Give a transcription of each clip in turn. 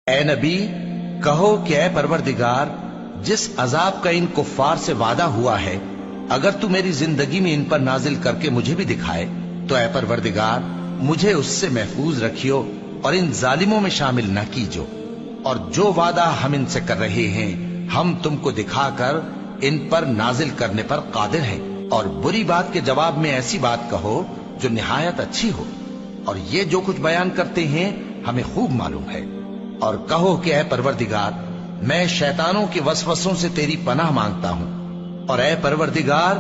اے نبی کہو کہ اے پروردگار جس عذاب کا ان کفار سے وعدہ ہوا ہے اگر تو میری زندگی میں ان پر نازل کر کے مجھے بھی دکھائے تو اے پروردگار مجھے اس سے محفوظ رکھیو اور ان ظالموں میں شامل نہ کیجو، اور جو وعدہ ہم ان سے کر رہے ہیں ہم تم کو دکھا کر ان پر نازل کرنے پر قادر ہیں، اور بری بات کے جواب میں ایسی بات کہو جو نہایت اچھی ہو، اور یہ جو کچھ بیان کرتے ہیں ہمیں خوب معلوم ہے۔ اور کہو کہ اے پروردگار میں شیطانوں کے وسوسوں سے تیری پناہ مانگتا ہوں، اور اے پروردگار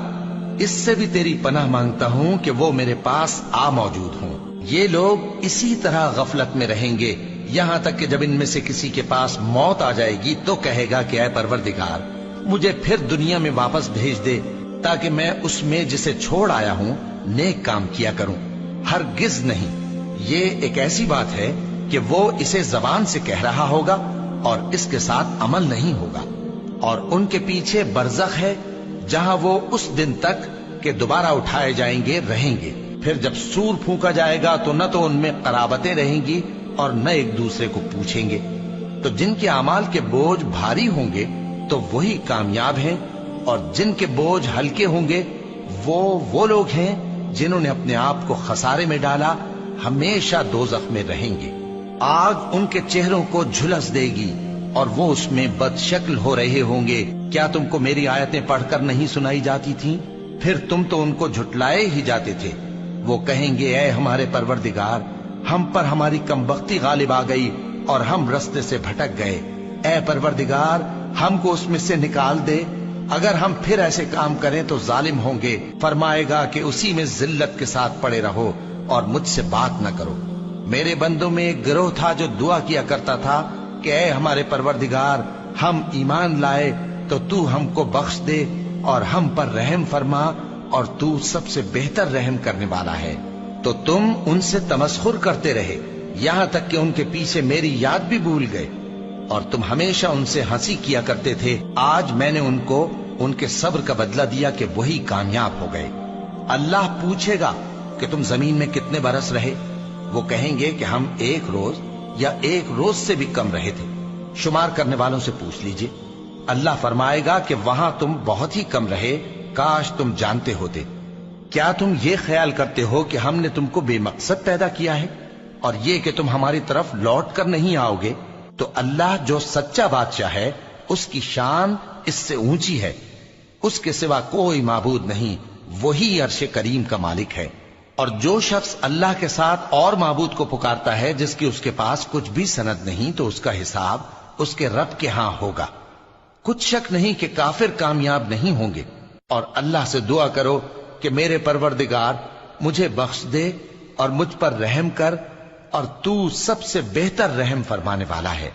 اس سے بھی تیری پناہ مانگتا ہوں کہ وہ میرے پاس آ موجود ہوں۔ یہ لوگ اسی طرح غفلت میں رہیں گے یہاں تک کہ جب ان میں سے کسی کے پاس موت آ جائے گی تو کہے گا کہ اے پروردگار مجھے پھر دنیا میں واپس بھیج دے تاکہ میں اس میں جسے چھوڑ آیا ہوں نیک کام کیا کروں۔ ہرگز نہیں، یہ ایک ایسی بات ہے کہ وہ اسے زبان سے کہہ رہا ہوگا اور اس کے ساتھ عمل نہیں ہوگا، اور ان کے پیچھے برزخ ہے جہاں وہ اس دن تک کہ دوبارہ اٹھائے جائیں گے رہیں گے۔ پھر جب سور پھونکا جائے گا تو نہ تو ان میں قرابتیں رہیں گی اور نہ ایک دوسرے کو پوچھیں گے۔ تو جن کے اعمال کے بوجھ بھاری ہوں گے تو وہی کامیاب ہیں، اور جن کے بوجھ ہلکے ہوں گے وہ لوگ ہیں جنہوں نے اپنے آپ کو خسارے میں ڈالا، ہمیشہ دوزخ میں رہیں گے۔ آگ ان کے چہروں کو جھلس دے گی اور وہ اس میں بد شکل ہو رہے ہوں گے۔ کیا تم کو میری آیتیں پڑھ کر نہیں سنائی جاتی تھیں؟ پھر تم تو ان کو جھٹلائے ہی جاتے تھے۔ وہ کہیں گے اے ہمارے پروردگار ہم پر ہماری کمبختی غالب آ گئی اور ہم رستے سے بھٹک گئے، اے پروردگار ہم کو اس میں سے نکال دے، اگر ہم پھر ایسے کام کریں تو ظالم ہوں گے۔ فرمائے گا کہ اسی میں ذلت کے ساتھ پڑے رہو اور مجھ سے بات نہ کرو۔ میرے بندوں میں ایک گروہ تھا جو دعا کیا کرتا تھا کہ اے ہمارے پروردگار ہم ایمان لائے تو تو ہم کو بخش دے اور ہم پر رحم فرما، اور تو سب سے بہتر رحم کرنے والا ہے۔ تو تم ان سے تمسخر کرتے رہے یہاں تک کہ ان کے پیچھے میری یاد بھی بھول گئے، اور تم ہمیشہ ان سے ہنسی کیا کرتے تھے۔ آج میں نے ان کو ان کے صبر کا بدلہ دیا کہ وہی کامیاب ہو گئے۔ اللہ پوچھے گا کہ تم زمین میں کتنے برس رہے؟ وہ کہیں گے کہ ہم ایک روز یا ایک روز سے بھی کم رہے تھے، شمار کرنے والوں سے پوچھ لیجئے۔ اللہ فرمائے گا کہ وہاں تم بہت ہی کم رہے، کاش تم جانتے ہوتے۔ کیا تم یہ خیال کرتے ہو کہ ہم نے تم کو بے مقصد پیدا کیا ہے اور یہ کہ تم ہماری طرف لوٹ کر نہیں آؤ گے؟ تو اللہ جو سچا بادشاہ ہے اس کی شان اس سے اونچی ہے، اس کے سوا کوئی معبود نہیں، وہی عرش کریم کا مالک ہے۔ اور جو شخص اللہ کے ساتھ اور معبود کو پکارتا ہے جس کی اس کے پاس کچھ بھی سند نہیں تو اس کا حساب اس کے رب کے ہاں ہوگا۔ کچھ شک نہیں کہ کافر کامیاب نہیں ہوں گے۔ اور اللہ سے دعا کرو کہ میرے پروردگار مجھے بخش دے اور مجھ پر رحم کر، اور تو سب سے بہتر رحم فرمانے والا ہے۔